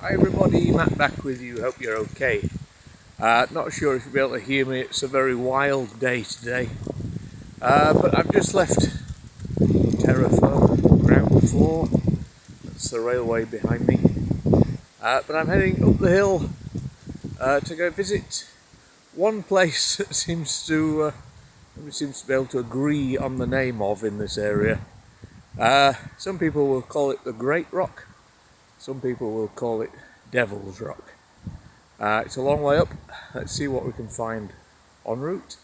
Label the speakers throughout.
Speaker 1: Hi everybody, Matt back with you, hope you're okay. Not sure if you'll be able to hear me, it's a very wild day today. But I've just left terra firma ground floor, that's the railway behind me. But I'm heading up the hill to go visit one place that seems to be able to agree on the name of in this area. Some people will call it the Great Rock. Some people will call it Devil's Rock. It's a long way up. Let's see what we can find en route.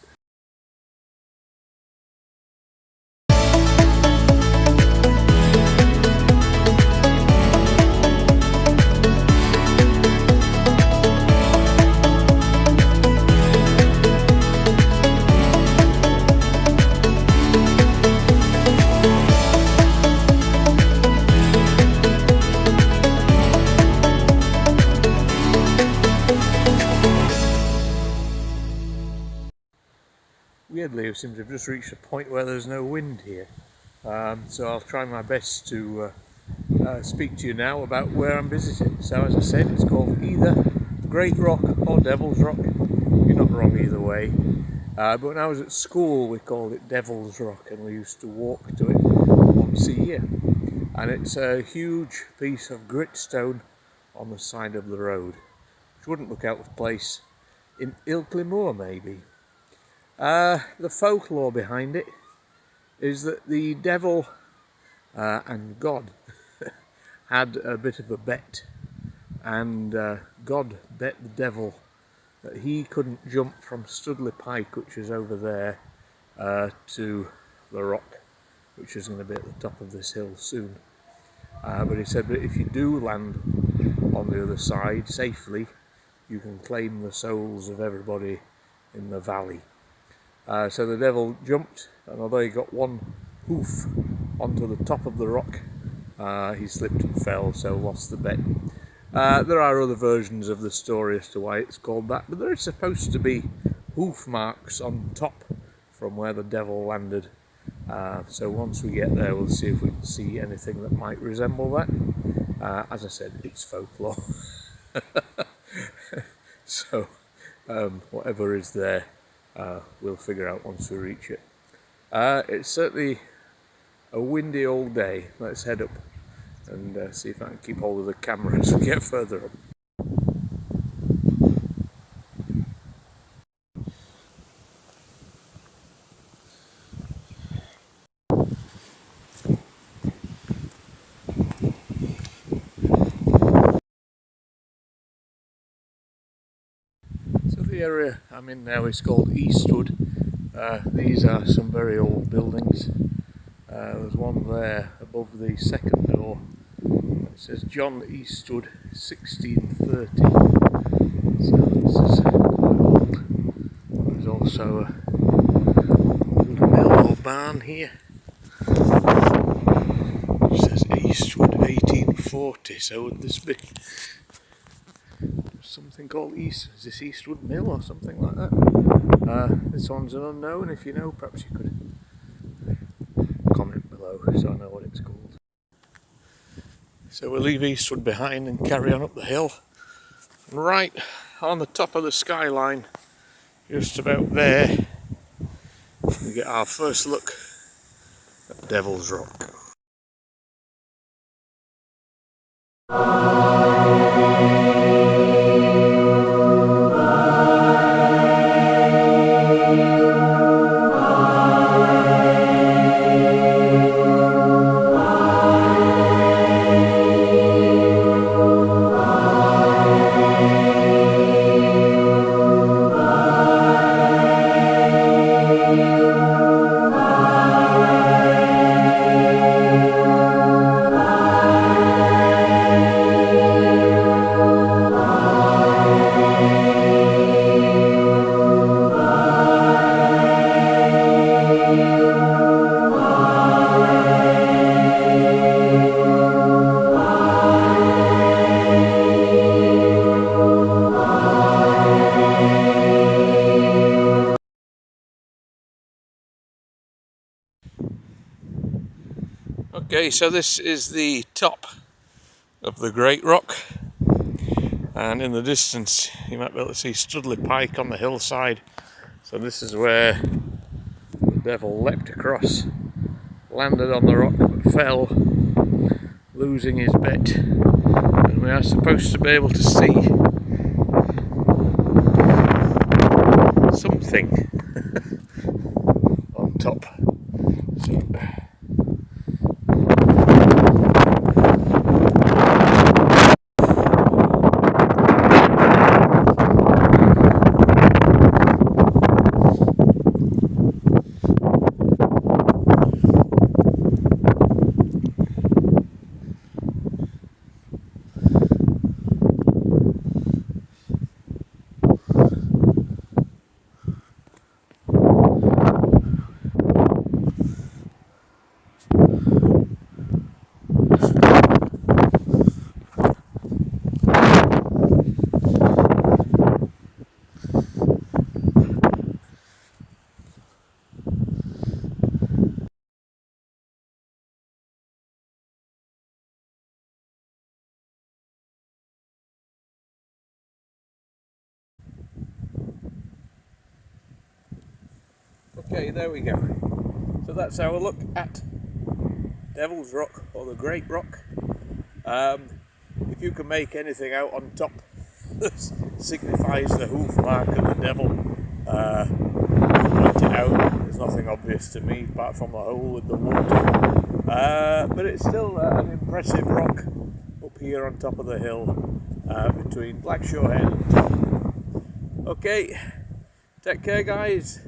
Speaker 1: Weirdly, it seems to have just reached a point where there's no wind here. So I'll try my best to speak to you now about where I'm visiting. So as I said, it's called either Great Rock or Devil's Rock. You're not wrong either way. But when I was at school we called it Devil's Rock and we used to walk to it once a year. And it's a huge piece of gritstone on the side of the road, which wouldn't look out of place in Ilkley Moor maybe. The folklore behind it is that the devil and God had a bit of a bet, and God bet the devil that he couldn't jump from Stoodley Pike, which is over there, to the rock, which is going to be at the top of this hill soon. But he said that if you do land on the other side safely, you can claim the souls of everybody in the valley. So the devil jumped, and although he got one hoof onto the top of the rock, he slipped and fell, so lost the bet. There are other versions of the story as to why it's called that, but there is supposed to be hoof marks on top from where the devil landed. So once we get there, we'll see if we can see anything that might resemble that. As I said, it's folklore. So whatever is there, we'll figure out once we reach it. It's certainly a windy old day. Let's head up and see if I can keep hold of the camera as we get further up. So the area I'm in now is called Eastwood. These are some very old buildings. There's one there above the second door. It says John Eastwood 1630. So this is quite old. There's also a little mill or barn here. It says Eastwood 1840. So would this be something called is this Eastwood Mill or something like that? This one's an unknown. If you know, perhaps you could comment below so I know what it's called. So we'll leave Eastwood behind and carry on up the hill. And right on the top of the skyline, just about there, we get our first look at Devil's Rock. Okay, so this is the top of the Great Rock. and in the distance you might be able to see Stoodley Pike on the hillside. So this is where the devil leapt across, landed on the rock but fell, losing his bet, and we are supposed to be able to see something on top. So, okay, there we go. So that's our look at Devil's Rock, or the Great Rock. If you can make anything out on top that signifies the hoof mark of the devil, point it out. There's nothing obvious to me apart from the hole with the water. But it's still an impressive rock up here on top of the hill between Blackshaw Head and Todmorden. Okay, take care guys.